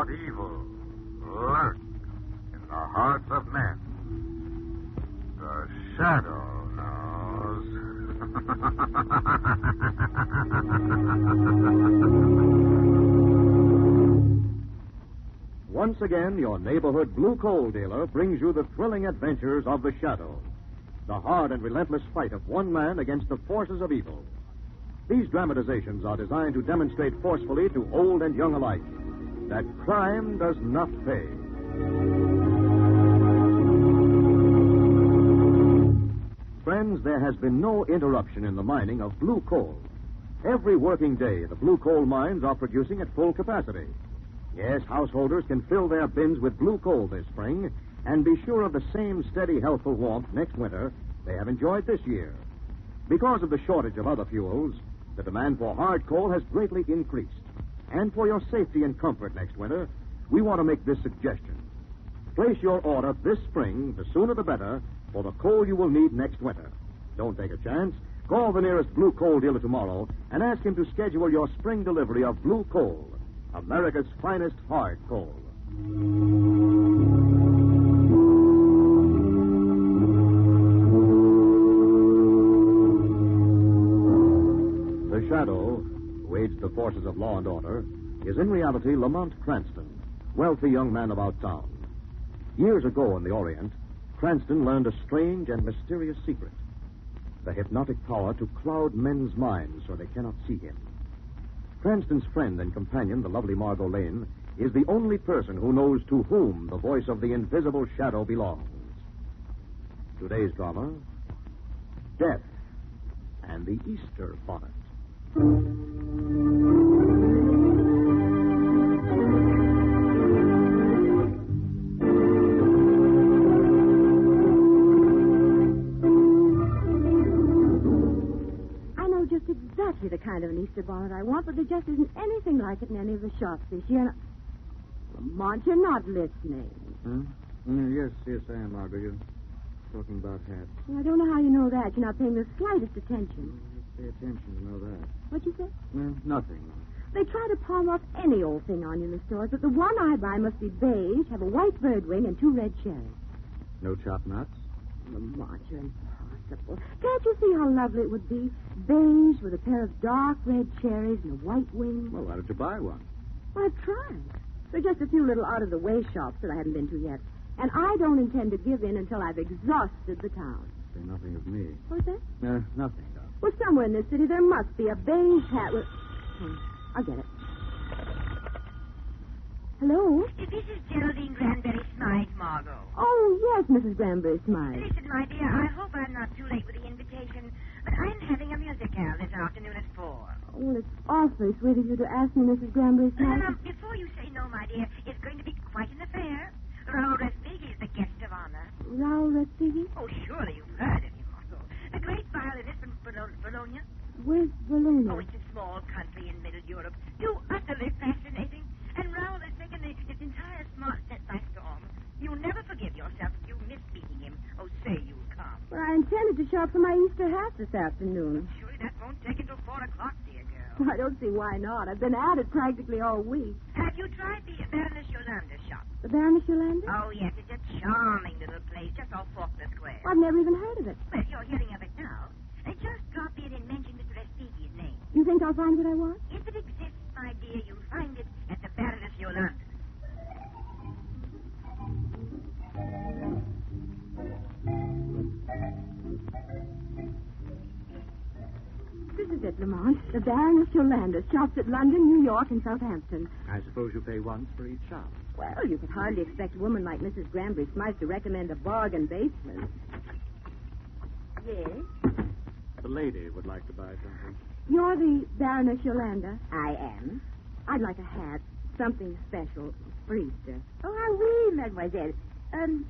what evil lurks in the hearts of men. The shadow knows. Once again, your neighborhood blue coal dealer brings you the thrilling adventures of the Shadow, the hard and relentless fight of one man against the forces of evil. These dramatizations are designed to demonstrate forcefully to old and young alike that crime does not pay. Friends, there has been no interruption in the mining of blue coal. Every working day, the blue coal mines are producing at full capacity. Yes, householders can fill their bins with blue coal this spring and be sure of the same steady, healthful warmth next winter they have enjoyed this year. Because of the shortage of other fuels, the demand for hard coal has greatly increased. And for your safety and comfort next winter, we want to make this suggestion. Place your order this spring, the sooner the better, for the coal you will need next winter. Don't take a chance. Call the nearest blue coal dealer tomorrow and ask him to schedule your spring delivery of blue coal, America's finest hard coal. The Shadow, who aids the forces of law and order, is in reality Lamont Cranston, wealthy young man about town. Years ago in the Orient, Cranston learned a strange and mysterious secret: the hypnotic power to cloud men's minds so they cannot see him. Cranston's friend and companion, the lovely Margot Lane, is the only person who knows to whom the voice of the invisible Shadow belongs. Today's drama, Death and the Easter Bonnet. Exactly the kind of an Easter bonnet I want, but there just isn't anything like it in any of the shops this year. Lamont, you're not listening. Yes, I am, Margot. You're talking about hats. Well, I don't know how you know that. You're not paying the slightest attention. Pay attention to know that. What'd you say? Nothing. They try to palm off any old thing on you in the stores, but the one I buy must be beige, have a white bird wing, and 2 red cherries. No chopped nuts? Lamont, you're impossible. Can't you see how lovely it would be? Beige with a pair of dark red cherries and a white wing. Well, why don't you buy one? Well, I've tried. There are just a few little out-of-the-way shops that I haven't been to yet. And I don't intend to give in until I've exhausted the town. Say nothing of me. What's that? Nothing, no. Well, somewhere in this city there must be a beige hat with... I'll get it. Hello? This is Geraldine Granberry Smythe, Margot. Oh, yes, Mrs. Granberry Smythe. Listen, my dear, I hope I'm not too late with the invitation, but I'm having a musicale this afternoon at 4. Oh, well, it's awfully sweet of you to ask me, Mrs. Granberry Smythe. Now, before you say no, my dear, it's going to be quite an affair. Raoul Respighi is the guest of honor. Raoul Respighi? Oh, surely you've heard of him, Margot. The great violinist from Bologna. Where's Bologna? Oh, it's a small country in Middle Europe. Too utterly fascinating. And Raoul has taken its entire smart set by storm. You'll never forgive yourself if you miss meeting him. Oh, say you'll come. Well, I intended to shop for my Easter hat this afternoon. Surely that won't take until 4 o'clock, dear girl. Well, I don't see why not. I've been at it practically all week. Have you tried the Baroness Yolanda shop? The Baroness Yolanda? Oh, yes, it's a charming little place just off Faulkner Square. I've never even heard of it. Well, you're hearing of it now. Just drop in and mention Mr. Respighi's name. You think I'll find what I want? If it exists, my dear, you'll find it at the Baroness Yolanda. This is it, Lamont. The Baroness Yolanda shops at London, New York, and Southampton. I suppose you pay once for each shop. Well, you could hardly expect a woman like Mrs. Granberry Smythe to recommend a bargain basement. Yes? The lady would like to buy something. You're the Baroness Yolanda? I am. I'd like a hat. Something special for Easter. Oh, ah, oui, mademoiselle.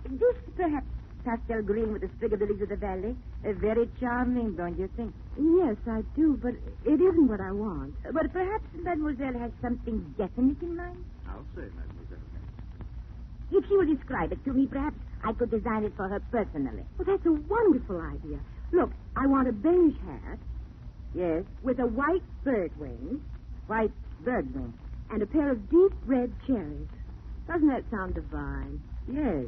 This perhaps pastel green with the sprig of the lilies of the valley. Very charming, don't you think? Yes, I do, but it isn't what I want. But perhaps mademoiselle has something definite in mind? I'll say, mademoiselle. If she will describe it to me, perhaps I could design it for her personally. Well, that's a wonderful idea. Look, I want a beige hat. Yes? With a white bird wing. White bird wing. And a pair of deep red cherries. Doesn't that sound divine? Yes.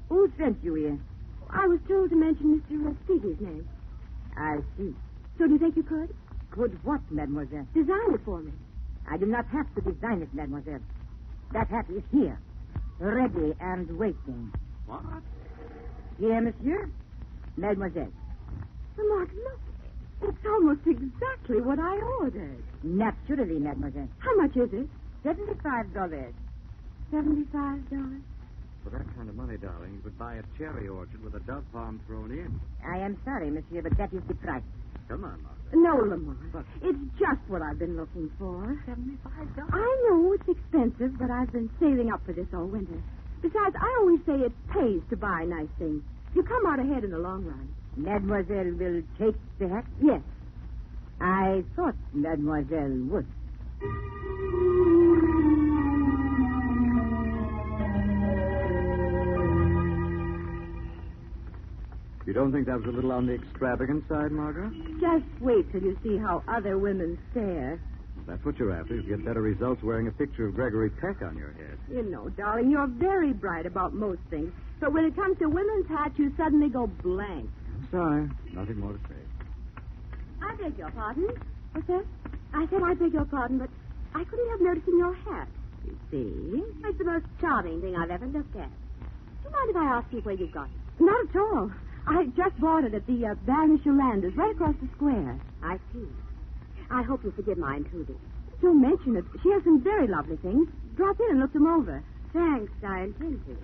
Who sent you here? I was told to mention Mr. Speaky's name. I see. So do you think you could? Could what, mademoiselle? Design it for me. I do not have to design it, mademoiselle. That hat is here, ready and waiting. What? Here, monsieur. Mademoiselle. Lamont, look. It's almost exactly what I ordered. Naturally, mademoiselle. How much is it? $75. $75. For that kind of money, darling, you could buy a cherry orchard with a dove palm thrown in. I am sorry, monsieur, but that is the price. Come on, Margaret. No, Lamont. What? It's just what I've been looking for. $75? I know it's expensive, but I've been saving up for this all winter. Besides, I always say it pays to buy nice things. You come out ahead in the long run. Mademoiselle will take the hat? Yes. I thought mademoiselle would. You don't think that was a little on the extravagant side, Margaret? Just wait till you see how other women stare. That's what you're after. You get better results wearing a picture of Gregory Peck on your head. You know, darling, you're very bright about most things. But when it comes to women's hats, you suddenly go blank. I'm sorry. Nothing more to say. I beg your pardon. What's that? I said I beg your pardon, but I couldn't help noticing your hat. You see? It's the most charming thing I've ever looked at. Do you mind if I ask you where you got it? Not at all. I just bought it at the Baroness Yolanda's, right across the square. I see. I hope you forgive my intruding. Don't mention it. She has some very lovely things. Drop in and look them over. Thanks, I intend to.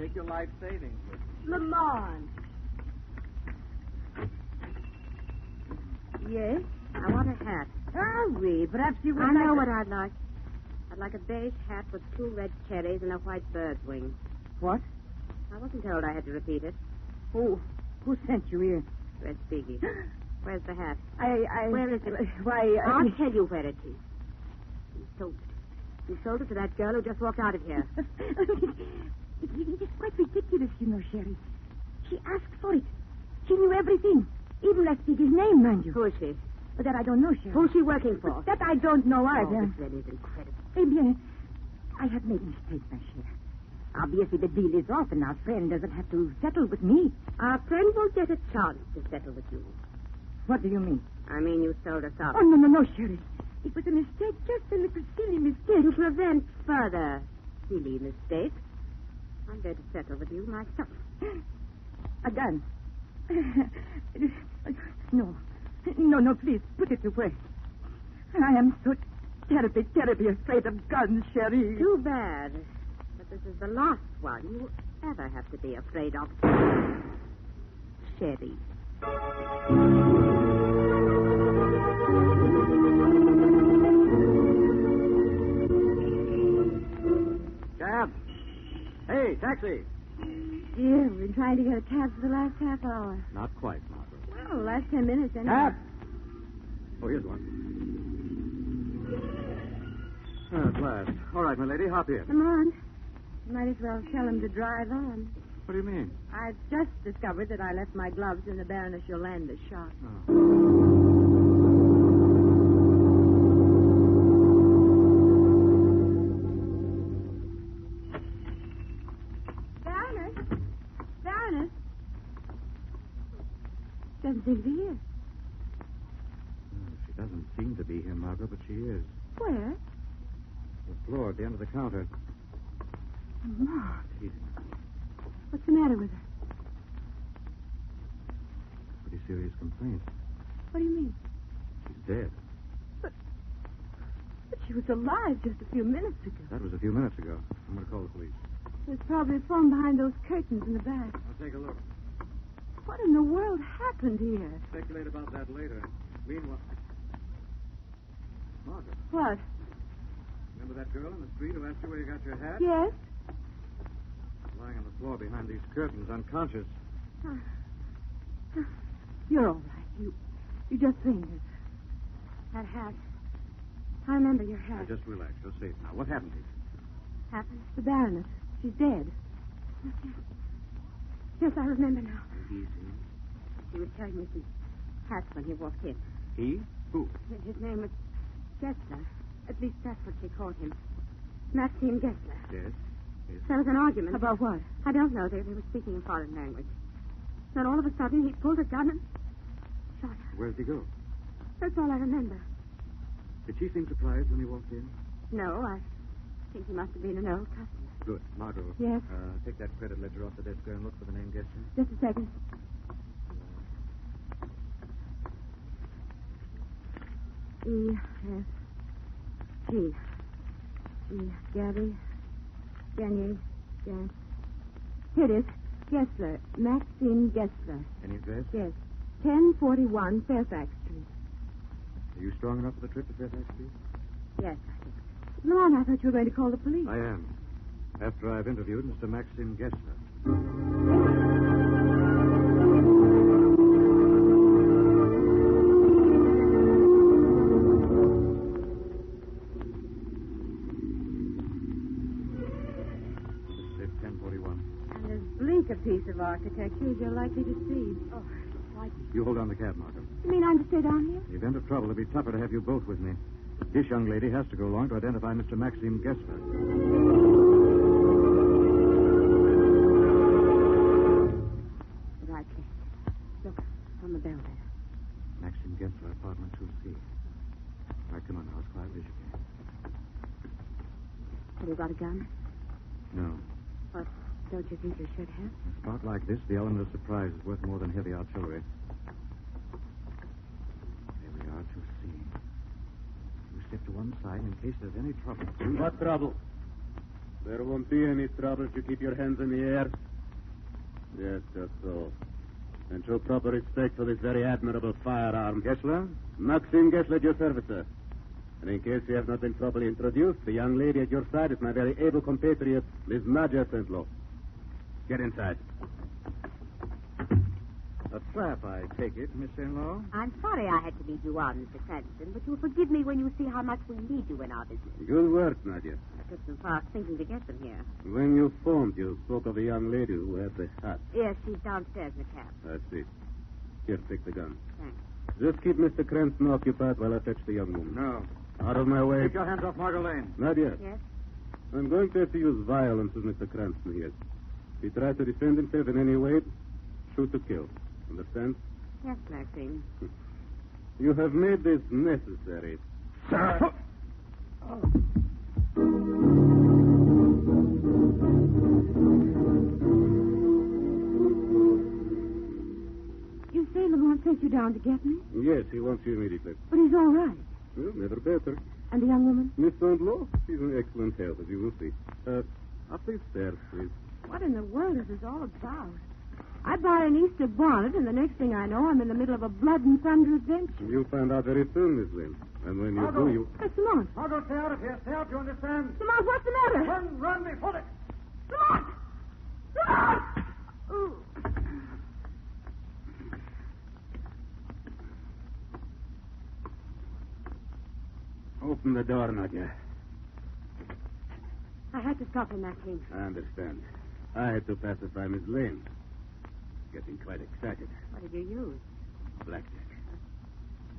Take your life savings with you. Lamont. Yes? I want a hat. Oh, oui. Perhaps you would I like know a- what I'd like. I'd like a beige hat with 2 red cherries and a white bird's wing. What? I wasn't told I had to repeat it. Who sent you here? Red Speaky. Where's the hat? I... Where is it? Why, I'll tell you where it is. You sold it. You sold it to that girl who just walked out of here. It's quite ridiculous, you know, Sherry. She asked for it. She knew everything. Even Red Speaky's name, mind you. Who is she? But that I don't know, Sherry. Who's she working for? That I don't know Oh, either. this really is incredible. Eh bien, I have made mistakes, my Sherry. Obviously, the deal is off, and our friend doesn't have to settle with me. Our friend won't get a chance to settle with you. What do you mean? I mean, you sold us out. Oh, no, Sherry. It was a mistake, just a little silly mistake. To prevent further silly mistakes, I'm going to settle with you myself. A gun. No, please, put it away. I am so terribly afraid of guns, Sherry. Too bad. But this is the last one you ever have to be afraid of. Sherry. Cab! Hey, taxi! Dear, we've been trying to get a cab for the last half hour. Not quite, Margaret. Well, the last 10 minutes, anyway. Cab! Oh, here's one. At last. All right, my lady, hop in. Come on. You might as well tell him to drive on. What do you mean? I've just discovered that I left my gloves in the Baroness Yolanda's shop. Baroness? Doesn't seem to be here. She doesn't seem to be here, Margaret, but she is. Where? The floor at the end of the counter. Mark. She's What's the matter with her? pretty serious complaint. What do you mean? She's dead. But she was alive just a few minutes ago. That was a few minutes ago. I'm going to call the police. There's probably a phone behind those curtains in the back. I'll take a look. What in the world happened here? Speculate about that later. Meanwhile... Margaret, What? remember that girl in the street who asked you where you got your hat? Yes? Lying on the floor behind these curtains, unconscious. You're all right. You just fainted. That hat. I remember your Now, hat. just relax. You're safe now. What happened here? Happened. The Baroness. She's dead. Yes, I remember now. Easy. He was carrying me some hats when he walked in. He? Who? His name was Gibson. At least that's what she called him. Maxime Gessler. Yes? Yes. There was an argument. About what? I don't know. They were speaking a foreign language. Then all of a sudden, he pulled a gun and shot her. Where did he go? That's all I remember. Did she seem surprised when he walked in? No, I think he must have been an old customer. Good. Margot. Yes? Take that credit ledger off the desk there and look for the name Gessler. Just a second. E-F-G. Gabby. Gagné. Yes. Here it is. Gessler. Maxine Gessler. Any address? Yes. 1041 Fairfax Street. Are you strong enough for the trip to Fairfax Street? Yes, I think. Lamont, I thought you were going to call the police. I am. After I've interviewed Mr. Maxim Gessler. This is 1041. And as bleak a piece of architecture as you're likely to see. Oh, why? You hold on the cab, Margot. You mean I'm to stay down here? In the event of trouble, it'll be tougher to have you both with me. This young lady has to go along to identify Mr. Maxim Gessler. Right place. Look, on the bell there. Maxim Gessler, apartment 2C. All right, come on now, as quietly as you can. Have you got a gun? No. What don't you think you should have? In a spot like this, the element of surprise is worth more than heavy artillery. There we are, 2C. You step to one side in case there's any trouble. What trouble? There won't be any trouble if you keep your hands in the air. Yes, just so. And show proper respect for this very admirable firearm. Gessler? Maxime Gessler at your service, sir. And in case you have not been properly introduced, the young lady at your side is my very able compatriot, Miss Nadja Sentlow. Get inside. A trap, I take it, Miss Senlaw? I'm sorry I had to lead you on, Mr. Cranston, but you'll forgive me when you see how much we need you in our business. Good work, Nadja. I took some fast thinking to get them here. When you phoned, you spoke of a young lady who had the hat. Yes, she's downstairs in the cab. I see. Here, take the gun. Thanks. Just keep Mr. Cranston occupied while I fetch the young woman. No. Out of my way. Take your hands off Margot Lane. Nadia, Yes? I'm going to have to use violence with Mr. Cranston here. If he tries to defend himself in any way, shoot to kill. Understand? Yes, Maxine. You have made this necessary. Sir! You say Lamont sent you down to get me? Yes, he wants you immediately. But he's all right. Well, never better. And the young woman? Miss Sandlow, she's in excellent health, as you will see. Up these stairs, please. What in the world is this all about? I bought an Easter bonnet, and the next thing I know, I'm in the middle of a blood and thunder adventure. You'll find out very soon, Miss Lynn. And when you Margot. do, you... Hey, Lamont. Margot, stay out of here. Stay out, you understand? Lamont, what's the matter? Run, before it. Lamont! Lamont! Ooh. Open the door, Nadia. I had to stop him, Maxine. I understand. I had to pacify Miss Lane. Getting quite excited. What did you use? Blackjack.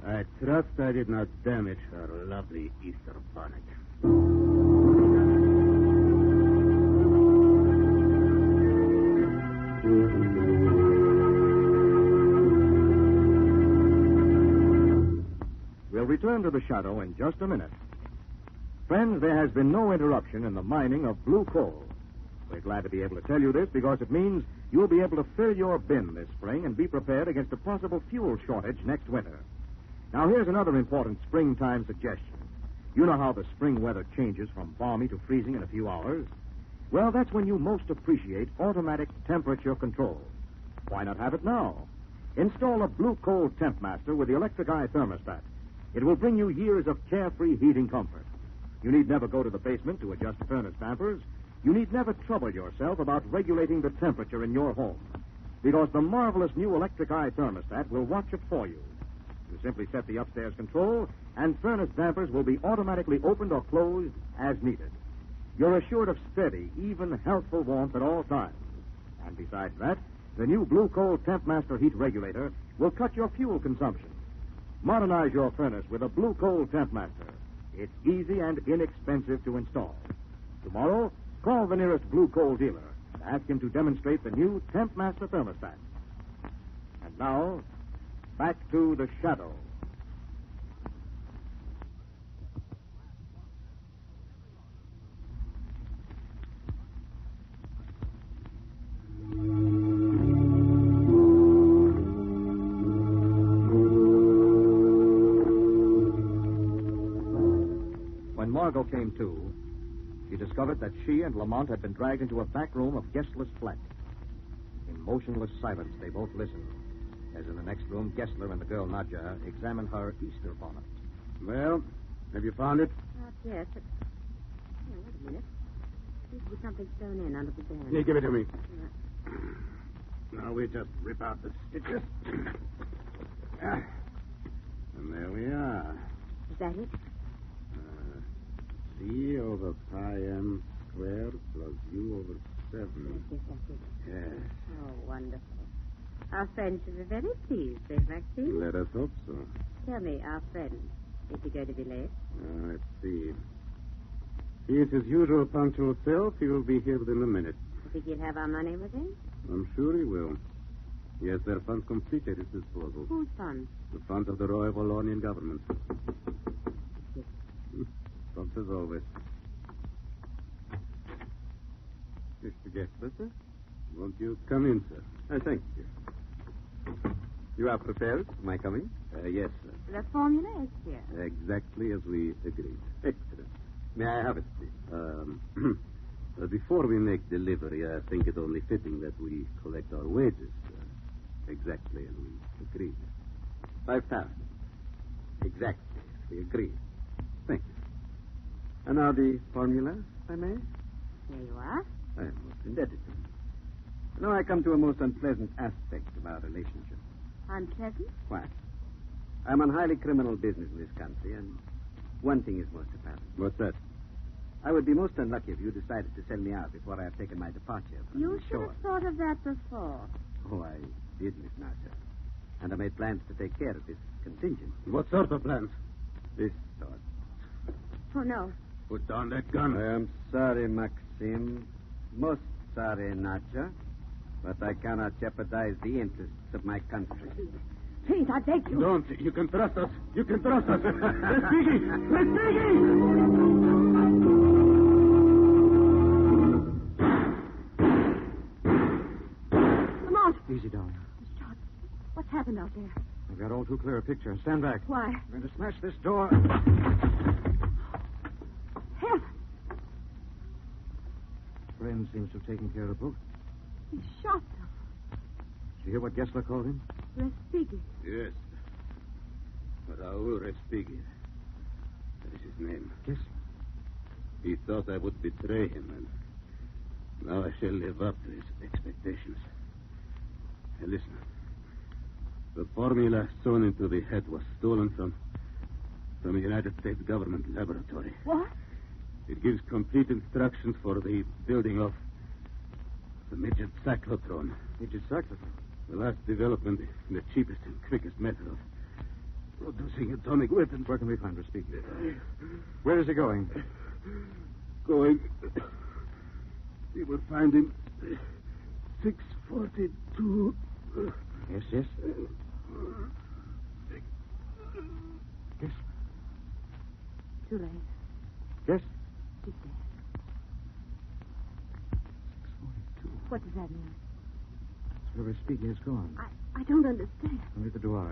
I trust I did not damage her lovely Easter bonnet. We'll return to the shadow in just a minute. Friends, there has been no interruption in the mining of blue coal. We're glad to be able to tell you this because it means you'll be able to fill your bin this spring and be prepared against a possible fuel shortage next winter. Now, here's another important springtime suggestion. You know how the spring weather changes from balmy to freezing in a few hours? Well, that's when you most appreciate automatic temperature control. Why not have it now? Install a Blue Coal Temp Master with the electric eye thermostat. It will bring you years of carefree heating comfort. You need never go to the basement to adjust furnace dampers. You need never trouble yourself about regulating the temperature in your home, because the marvelous new electric eye thermostat will watch it for you. You simply set the upstairs control, and furnace dampers will be automatically opened or closed as needed. You're assured of steady, even, healthful warmth at all times. And besides that, the new Blue Coal Temp Master heat regulator will cut your fuel consumption. Modernize your furnace with a Blue Coal Temp Master. It's easy and inexpensive to install. Tomorrow, call the nearest blue coal dealer and ask him to demonstrate the new Temp Master thermostat. And now, back to the shadow. When Margot came to, she discovered that she and Lamont had been dragged into a back room of Gessler's flat. In motionless silence, they both listened, as in the next room, Gessler and the girl Nadja examined her Easter bonnet. Well, have you found it? Not yet, but... Oh, wait a minute. Seems to be something thrown in under the bed. Here, give it to me. Yeah. Now we just rip out the stitches. And there we are. Is that it? C over pi m squared plus u over 7. Yes, that's it. Yes. Oh, wonderful. Our friend should be very pleased, eh, Maxine? Let us hope so. Tell me, our friend, is he going to be late? Let's see. He is his usual punctual self. He will be here within a minute. You think he'll have our money with him? I'm sure he will. He has their funds complete at his disposal. Whose funds? The funds of the Royal Wallonian government. Prompt as always. Mr. Gessler, sir? Won't you come in, sir? Thank you. You are prepared for my coming? Yes, sir. The formula is here. Exactly as we agreed. Excellent. May I have it, please? Before we make delivery, I think it only fitting that we collect our wages. Exactly as we agreed. 5,000. Exactly as we agreed. Thank you. And now the formula, if I may? Here you are. I am most indebted to you. Now I come to a most unpleasant aspect of our relationship. Unpleasant? Why? I'm on highly criminal business in this country, and one thing is most apparent. What's that? I would be most unlucky if you decided to sell me out before I have taken my departure from You the should shore. have thought of that before. Oh, I did, Miss Nasser. And I made plans to take care of this contingent. What sort of plans? This sort. Oh, no. Put down that gun. I am sorry, Maxim. Most sorry, Nadja. But I cannot jeopardize the interests of my country. Please, I beg you. Don't. You can trust us. You can trust us. Respighi! Respighi! Lamont! Easy, darling. Shot. What's happened out there? I've got all too clear a picture. Stand back. Why? I'm going to smash this door. Help! Friend seems to have taken care of both. He shot them. Did you hear what Gessler called him? Respighi. Yes. Raoul Respighi. That is his name. Gessler. He thought I would betray him, and now I shall live up to his expectations. Hey, listen. The formula sewn into the head was stolen from the United States government laboratory. What? It gives complete instructions for the building of the midget cyclotron. Midget cyclotron. The last development in the cheapest and quickest method of producing atomic weapons. Where can we find Respighi? Where is he going? Going. You will find him 642. Yes, yes. Yes. Too late. Yes. He's dead. 642. What does that mean? That's where Respighi is gone. I don't understand. Neither do I.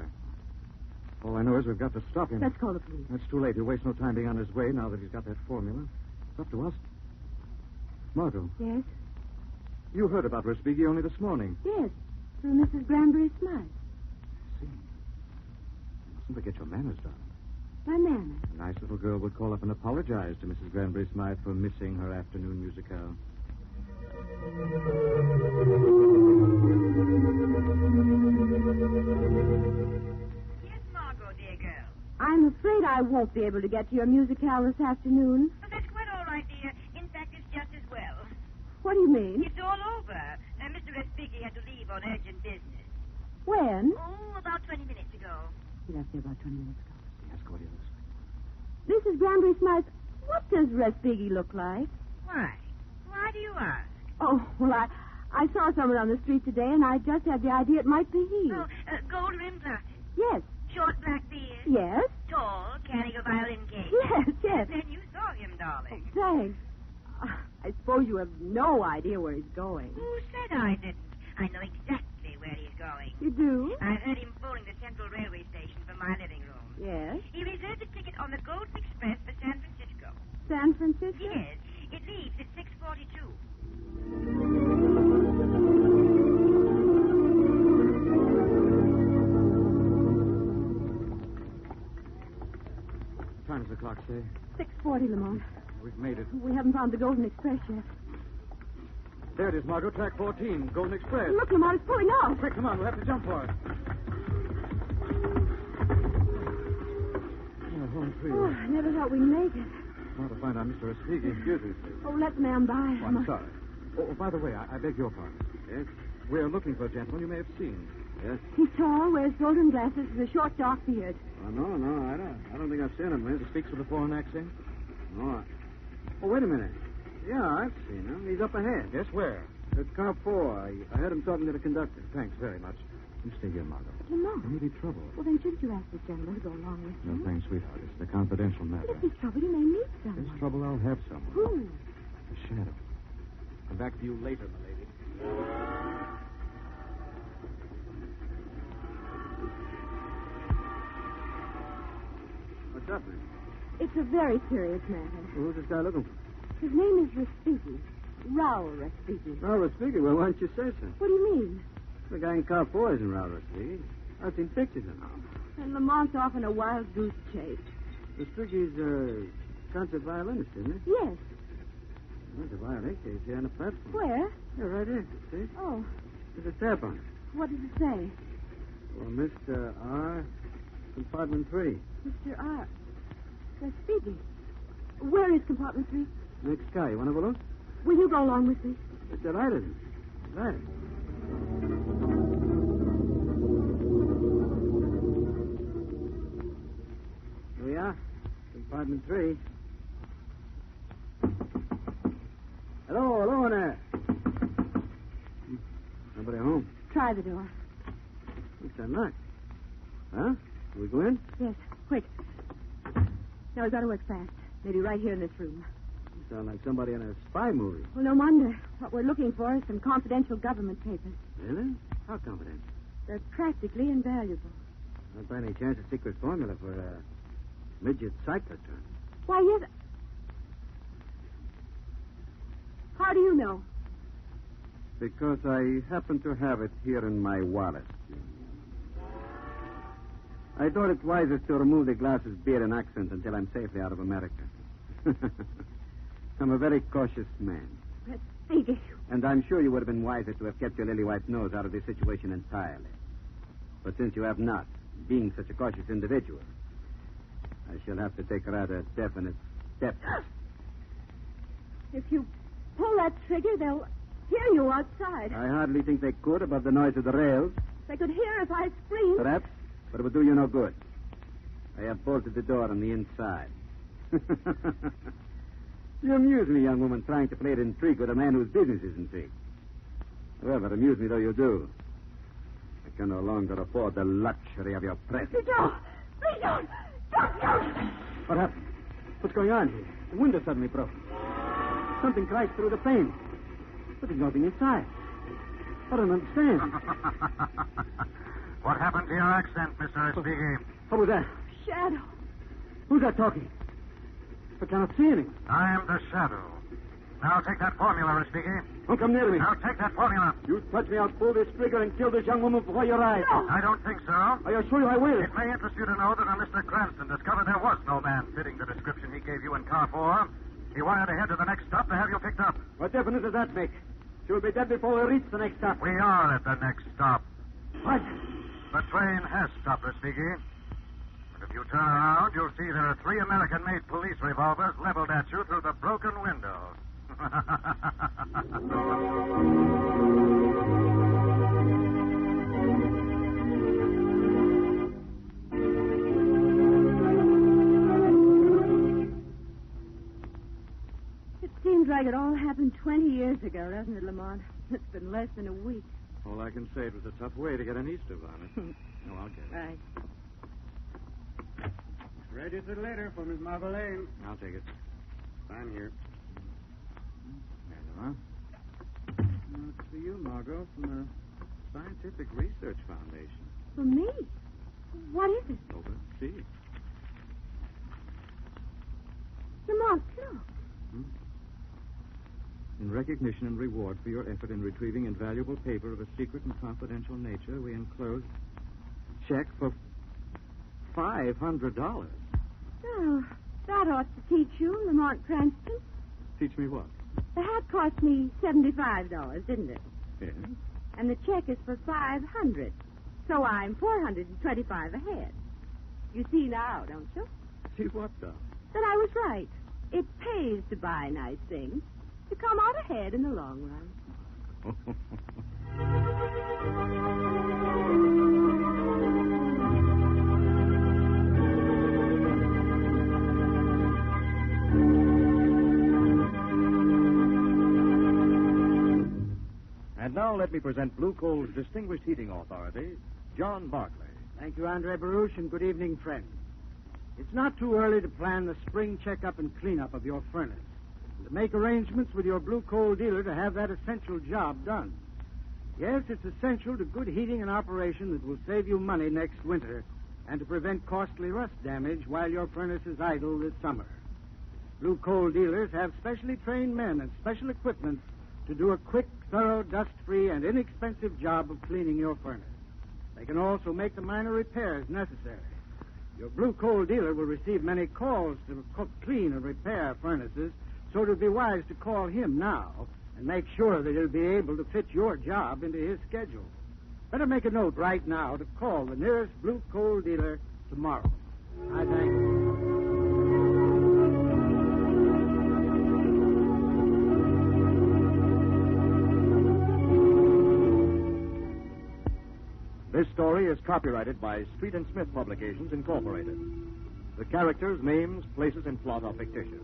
All I know is we've got to stop him. Let's call the police. That's too late. He'll waste no time being on his way now that he's got that formula. It's up to us. Margot, Yes? you heard about Respighi only this morning. Yes. Through Mrs. Granbury Smythe. See. You mustn't forget your manners, darling. My manners. A nice little girl would call up and apologize to Mrs. Granbury Smythe for missing her afternoon musicale. Yes, Margot, dear girl. I'm afraid I won't be able to get to your musicale this afternoon. Well, that's quite all right, dear. In fact, it's just as well. What do you mean? It's all over. Mr. Respighi had to leave on urgent business. When? Oh, about 20 minutes ago. He left here about 20 minutes ago. Yes, Cordelia. Mrs. Granbury Smythe, what does Respighi look like? Why? Why do you ask? Oh, well, I saw someone on the street today, and I just had the idea it might be he. Oh, gold-rimmed glasses. Yes. Short black beard. Yes? Tall, carrying a violin case. Yes. Then you saw him, darling. Thanks. I suppose you have no idea where he's going. Who said I didn't? I know exactly where he's going. You do? I heard him phoning the Central Railway Station for my living room. Yes. He reserved a ticket on the Golden Express for San Francisco. San Francisco? Yes. It leaves at 6:42. What time does the clock say? 6:40, Lamont. We've made it. We haven't found the Golden Express yet. There it is, Margot. Track 14, Golden Express. Look, Lamont, it's pulling off. Quick, come on. We'll have to jump for it. Home free. Oh, I never thought we'd make it. Want to find out Mr. Respighi. Excuse me, please. Oh, let the man by. Oh, I'm sorry. Oh, by the way, I beg your pardon. Yes? We're looking for a gentleman you may have seen. Yes? He's tall, wears golden glasses, with a short, dark beard. Oh, no, I don't think I've seen him, miss. He speaks with a foreign accent? No. Oh, wait a minute. Yeah, I've seen him. He's up ahead. Yes, where? It's car 4. I heard him talking to the conductor. Thanks very much. You stay here, Margot. Lamont. There may be trouble. Well, then shouldn't you ask this gentleman to go along with No, you? thanks, sweetheart. It's a confidential matter. If there's trouble, you may meet If someone. there's trouble, I'll have someone. Who? A shadow. Come back to you later, my lady. What's up, man? It's a very serious matter. Who's this guy looking for? His name is Respighi. Raoul Respighi. Raul Respighi. Well, why don't you say so? What do you mean? The guy in car 4 isn't Raul Respighi. I've seen pictures of him. And Lamont's off in a wild goose chase. Respighi's a concert violinist, isn't he? Yes. There's a violin case here on the platform. Where? Yeah, right here. See? Oh, There's a tab on it. what does it say? Well, Mr. R, compartment 3. Mr. R. Respighi. Where is compartment 3? Next car. You want to have a look? Will you go along with me? It's right, isn't it? Right. Here we are. Compartment 3. Hello there. Nobody home. Try the door. What's that knock? Huh? Can we go in? Yes, quick. Now, we've got to work fast. Maybe right here in this room. You sound like somebody in a spy movie. Well, no wonder. What we're looking for is some confidential government papers. Really? How confident? They're practically invaluable. Not by any chance a secret formula for a midget cyclotron. Why, yes. How do you know? Because I happen to have it here in my wallet. I thought it wisest to remove the glasses, beard, and accent until I'm safely out of America. I'm a very cautious man. Respighi. And I'm sure you would have been wiser to have kept your lily white nose out of this situation entirely. But since you have not, being such a cautious individual, I shall have to take rather definite steps. If you pull that trigger, they'll hear you outside. I hardly think they could above the noise of the rails. They could hear if I screamed. Perhaps, but it would do you no good. I have bolted the door on the inside. You amuse me, young woman, trying to play at intrigue with a man whose business is intrigue. However, amuse me though you do, I can no longer afford the luxury of your presence. Please don't! Please don't! Don't! What happened? What's going on here? The window suddenly broke. Something crashed through the pane. But there's nothing inside. I don't understand. What happened to your accent, Mr. Respighi? What was that? Shadow. Who's that talking? I cannot see anything. I am the shadow. Now take that formula, Respighi. Don't come near me. Now take that formula. You touch me, I'll pull this trigger and kill this young woman before your eyes. No. I don't think so. I assure you I will. It may interest you to know that when Mr. Cranston discovered there was no man fitting the description he gave you in car 4, he wired ahead to the next stop to have you picked up. What difference does that make? She'll be dead before we reach the next stop. We are at the next stop. What? The train has stopped, Respighi. And if you turn around, you'll see there are 3 American-made police revolvers leveled at you through the broken window. Seems like it all happened 20 years ago, doesn't it, Lamont? It's been less than a week. All I can say, it was a tough way to get an Easter bonnet. No, I'll get it. Right. Registered later for Miss Margot Lane. I'll take it. Sign here. There you are. It's for you, Margot, from the Scientific Research Foundation. For me? What is it? Over. See. Lamont, look. In recognition and reward for your effort in retrieving invaluable paper of a secret and confidential nature, we enclose a check for $500. Oh, that ought to teach you, Lamont Cranston. Teach me what? The hat cost me $75, didn't it? Yes. And the check is for $500. So I'm $425 ahead. You see now, don't you? See what, though? That I was right. It pays to buy nice things, to come out ahead in the long run. And now let me present Blue Coal's distinguished heating authority, John Barclay. Thank you, Andre Baruch, and good evening, friends. It's not too early to plan the spring checkup and cleanup of your furnace, and to make arrangements with your blue coal dealer to have that essential job done. Yes, it's essential to good heating and operation that will save you money next winter and to prevent costly rust damage while your furnace is idle this summer. Blue coal dealers have specially trained men and special equipment to do a quick, thorough, dust-free, and inexpensive job of cleaning your furnace. They can also make the minor repairs necessary. Your blue coal dealer will receive many calls to cook, clean, and repair furnaces, so it would be wise to call him now and make sure that he'll be able to fit your job into his schedule. Better make a note right now to call the nearest blue coal dealer tomorrow. I thank you. This story is copyrighted by Street and Smith Publications, Incorporated. The characters, names, places, and plot are fictitious.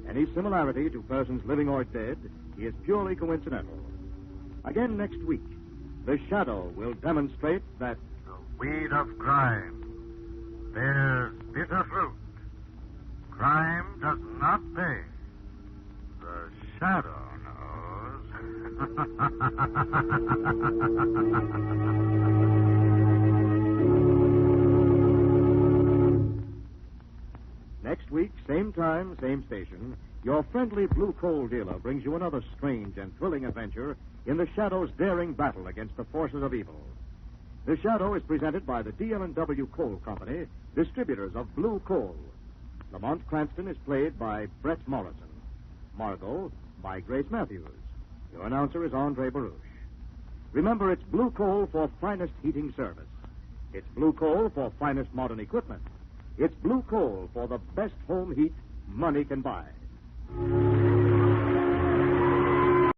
Any similarity to persons living or dead is purely coincidental. Again next week, The Shadow will demonstrate that The weed of crime bears bitter fruit. Crime does not pay. The shadow knows. next week, same time, same station, your friendly blue coal dealer brings you another strange and thrilling adventure in The Shadow's daring battle against the forces of evil. The Shadow is presented by the D&W Coal Company, distributors of blue coal. Lamont Cranston is played by Brett Morrison. Margot by Grace Matthews. Your announcer is Andre Baruch. Remember, it's blue coal for finest heating service. It's blue coal for finest modern equipment. It's blue coal for the best home heat money can buy.